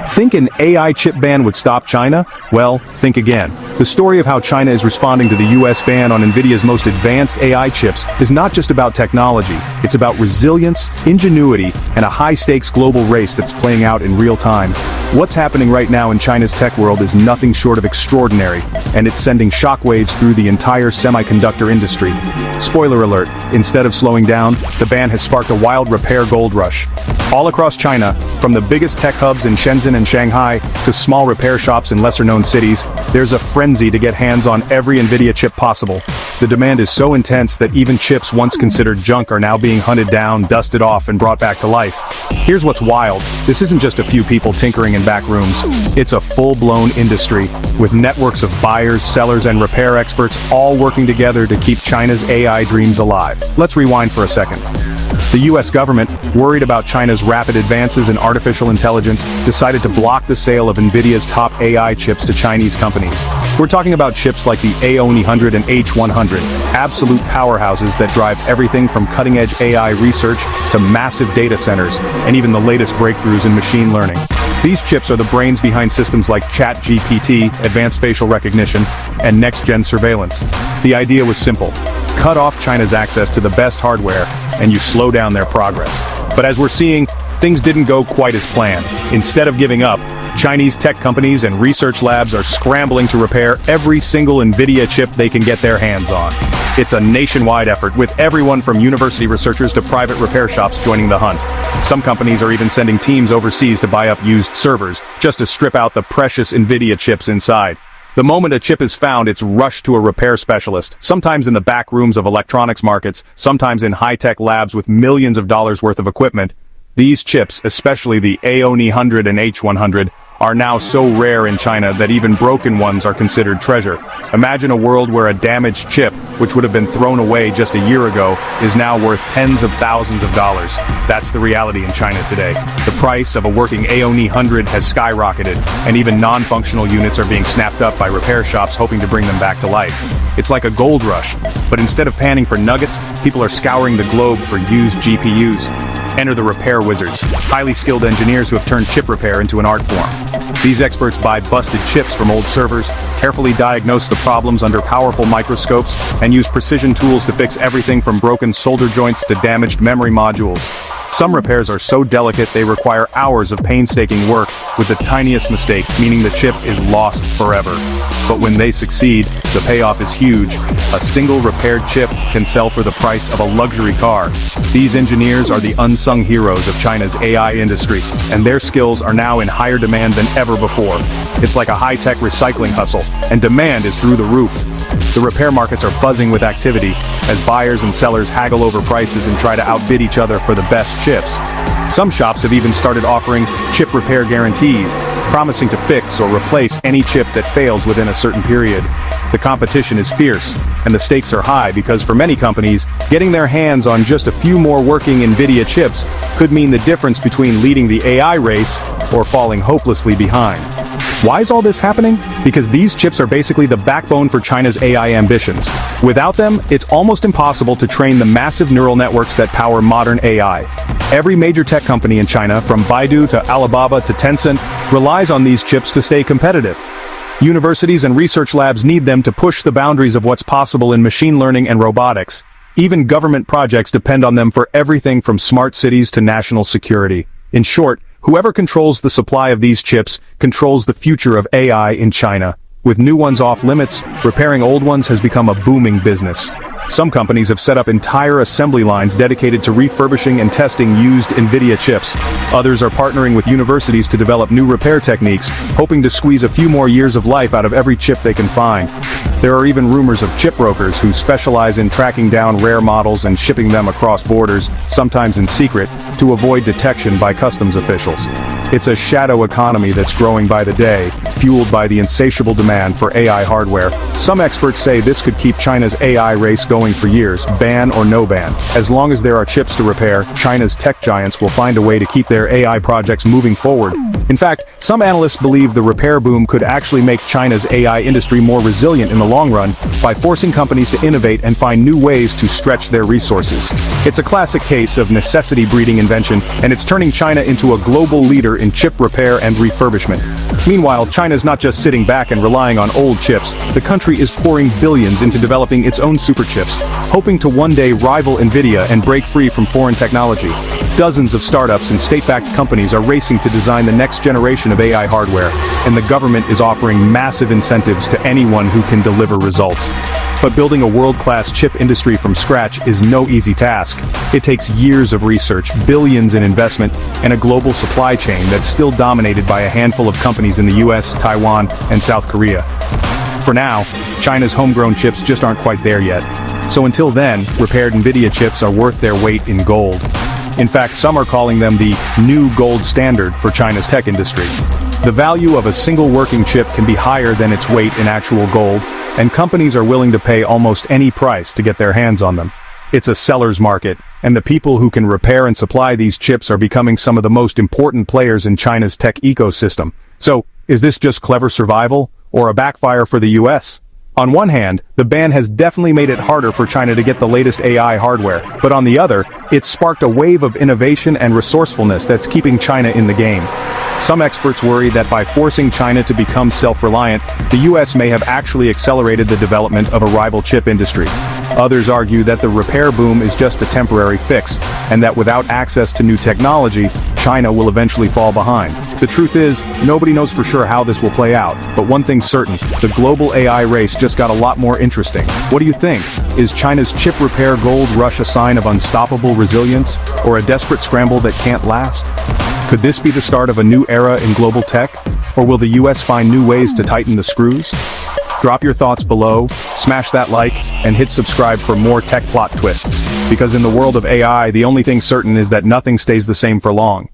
Think an AI chip ban would stop China? Well, think again. The story of how China is responding to the US ban on Nvidia's most advanced AI chips is not just about technology, it's about resilience, ingenuity, and a high-stakes global race that's playing out in real time. What's happening right now in China's tech world is nothing short of extraordinary, and it's sending shockwaves through the entire semiconductor industry. Spoiler alert, instead of slowing down, the ban has sparked a wild repair gold rush. All across China, from the biggest tech hubs in Shenzhen and Shanghai to small repair shops in lesser-known cities, there's a frenzy to get hands on every Nvidia chip possible. The demand is so intense that even chips once considered junk are now being hunted down, dusted off, and brought back to life. Here's what's wild. This isn't just a few people tinkering in back rooms. It's a full-blown industry, with networks of buyers, sellers, and repair experts all working together to keep China's AI dreams alive. Let's rewind for a second. The US government, worried about China's rapid advances in artificial intelligence, decided to block the sale of Nvidia's top AI chips to Chinese companies. We're talking about chips like the A100 and H100, absolute powerhouses that drive everything from cutting-edge AI research to massive data centers, and even the latest breakthroughs in machine learning. These chips are the brains behind systems like ChatGPT, advanced facial recognition, and next-gen surveillance. The idea was simple. Cut off China's access to the best hardware, and you slow down their progress. But as we're seeing, things didn't go quite as planned. Instead of giving up, Chinese tech companies and research labs are scrambling to repair every single Nvidia chip they can get their hands on. It's a nationwide effort, with everyone from university researchers to private repair shops joining the hunt. Some companies are even sending teams overseas to buy up used servers, just to strip out the precious Nvidia chips inside. The moment a chip is found, it's rushed to a repair specialist, sometimes in the back rooms of electronics markets, sometimes in high-tech labs with millions of dollars worth of equipment. These chips, especially the A100 and H100, are now so rare in China that even broken ones are considered treasure. Imagine a world where a damaged chip, which would have been thrown away just a year ago, is now worth tens of thousands of dollars. That's the reality in China today. The price of a working A100 has skyrocketed, and even non-functional units are being snapped up by repair shops hoping to bring them back to life. It's like a gold rush, but instead of panning for nuggets, people are scouring the globe for used GPUs. Enter the repair wizards, highly skilled engineers who have turned chip repair into an art form. These experts buy busted chips from old servers, carefully diagnose the problems under powerful microscopes, and use precision tools to fix everything from broken solder joints to damaged memory modules. Some repairs are so delicate they require hours of painstaking work, with the tiniest mistake meaning the chip is lost forever. But when they succeed, the payoff is huge. A single repaired chip can sell for the price of a luxury car. These engineers are the unsung heroes of China's AI industry, and their skills are now in higher demand than ever before. It's like a high-tech recycling hustle, and demand is through the roof. The repair markets are buzzing with activity, as buyers and sellers haggle over prices and try to outbid each other for the best chips. Some shops have even started offering chip repair guarantees, promising to fix or replace any chip that fails within a certain period. The competition is fierce, and the stakes are high because for many companies, getting their hands on just a few more working Nvidia chips could mean the difference between leading the AI race or falling hopelessly behind. Why is all this happening? Because these chips are basically the backbone for China's AI ambitions. Without them, it's almost impossible to train the massive neural networks that power modern AI. Every major tech company in China, from Baidu to Alibaba to Tencent, relies on these chips to stay competitive. Universities and research labs need them to push the boundaries of what's possible in machine learning and robotics. Even government projects depend on them for everything from smart cities to national security. In short, whoever controls the supply of these chips controls the future of AI in China. With new ones off limits, repairing old ones has become a booming business. Some companies have set up entire assembly lines dedicated to refurbishing and testing used Nvidia chips. Others are partnering with universities to develop new repair techniques, hoping to squeeze a few more years of life out of every chip they can find. There are even rumors of chip brokers who specialize in tracking down rare models and shipping them across borders, sometimes in secret, to avoid detection by customs officials. It's a shadow economy that's growing by the day, fueled by the insatiable demand for AI hardware. Some experts say this could keep China's AI race going for years, ban or no ban. As long as there are chips to repair, China's tech giants will find a way to keep their AI projects moving forward. In fact, some analysts believe the repair boom could actually make China's AI industry more resilient in the long run by forcing companies to innovate and find new ways to stretch their resources. It's a classic case of necessity breeding invention, and it's turning China into a global leader in chip repair and refurbishment. Meanwhile, China's not just sitting back and relying on old chips. The country is pouring billions into developing its own superchips, hoping to one day rival Nvidia and break free from foreign technology. Dozens of startups and state-backed companies are racing to design the next generation of AI hardware, and the government is offering massive incentives to anyone who can deliver results. But building a world-class chip industry from scratch is no easy task. It takes years of research, billions in investment, and a global supply chain that's still dominated by a handful of companies in the US, Taiwan, and South Korea. For now, China's homegrown chips just aren't quite there yet. So until then, repaired Nvidia chips are worth their weight in gold. In fact, some are calling them the new gold standard for China's tech industry. The value of a single working chip can be higher than its weight in actual gold, and companies are willing to pay almost any price to get their hands on them. It's a seller's market, and the people who can repair and supply these chips are becoming some of the most important players in China's tech ecosystem. So, is this just clever survival, or a backfire for the US? On one hand, the ban has definitely made it harder for China to get the latest AI hardware, but on the other, it's sparked a wave of innovation and resourcefulness that's keeping China in the game. Some experts worry that by forcing China to become self-reliant, the US may have actually accelerated the development of a rival chip industry. Others argue that the repair boom is just a temporary fix, and that without access to new technology, China will eventually fall behind. The truth is, nobody knows for sure how this will play out, but one thing's certain, the global AI race just got a lot more interesting. What do you think? Is China's chip repair gold rush a sign of unstoppable resilience, or a desperate scramble that can't last? Could this be the start of a new era in global tech? Or will the US find new ways to tighten the screws? Drop your thoughts below, smash that like, and hit subscribe for more tech plot twists. Because in the world of AI, the only thing certain is that nothing stays the same for long.